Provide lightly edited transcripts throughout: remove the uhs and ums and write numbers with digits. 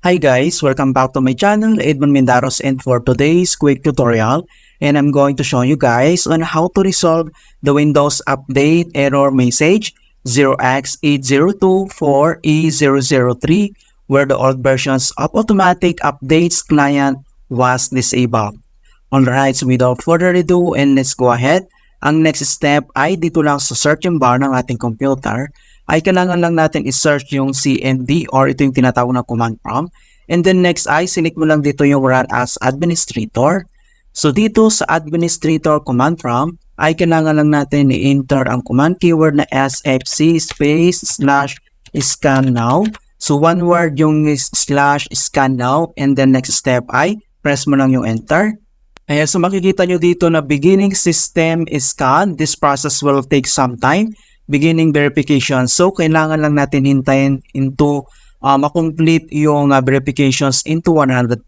Hi guys, welcome back to my channel, Edmund Mindaros, and for today's quick tutorial, and I'm going to show you guys on how to resolve the Windows Update error message 0x8024A003 where the old versions of automatic updates client was disabled. Alright, so without further ado, and let's go ahead. Ang next step ay dito lang sa searching bar ng ating computer ay kailangan lang natin i-search yung cmd or ito yung tinatawag na command prompt. And then next ay select mo lang dito yung run as administrator. So dito sa administrator command prompt ay kailangan lang natin i-enter ang command keyword na sfc /scannow. So one word yung /scannow, and then next step ay press mo lang yung enter. Ayan, so makikita nyo dito na beginning system scan. This process will take some time. Beginning verification. So, kailangan lang natin hintayin into makomplete yung verifications into 100%.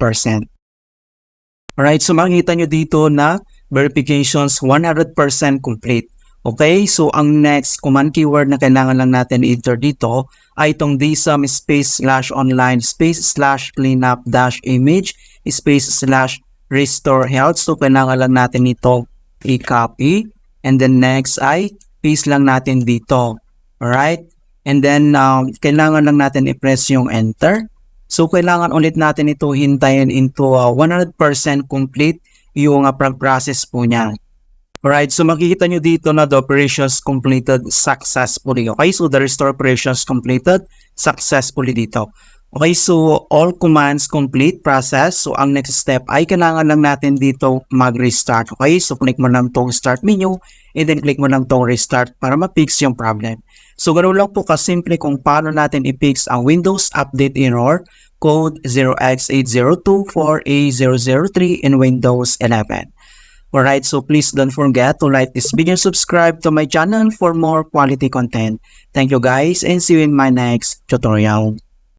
Alright, so makikita nyo dito na verifications 100% complete. Okay, so ang next command keyword na kailangan lang natin enter dito ay itong dism /online /cleanup-image /RestoreHealth. So, kailangan lang natin ito i-copy. And then next ay paste lang natin dito. Alright? And then, kailangan lang natin i-press yung enter. So, kailangan ulit natin ito hintayin into 100% complete yung process po niya. Alright, so makikita nyo dito na the operations completed successfully. Okay, so the restore operations completed successfully dito. Okay, so all commands complete process. So ang next step ay kailangan lang natin dito mag-restart. Okay, so click mo lang tong start menu and then click mo lang tong restart para ma-fix yung problem. So ganoon lang po kasimple kung paano natin i-fix ang Windows Update error code 0x8024A003 in Windows 11. Alright, so please don't forget to like this video and subscribe to my channel for more quality content. Thank you guys and see you in my next tutorial.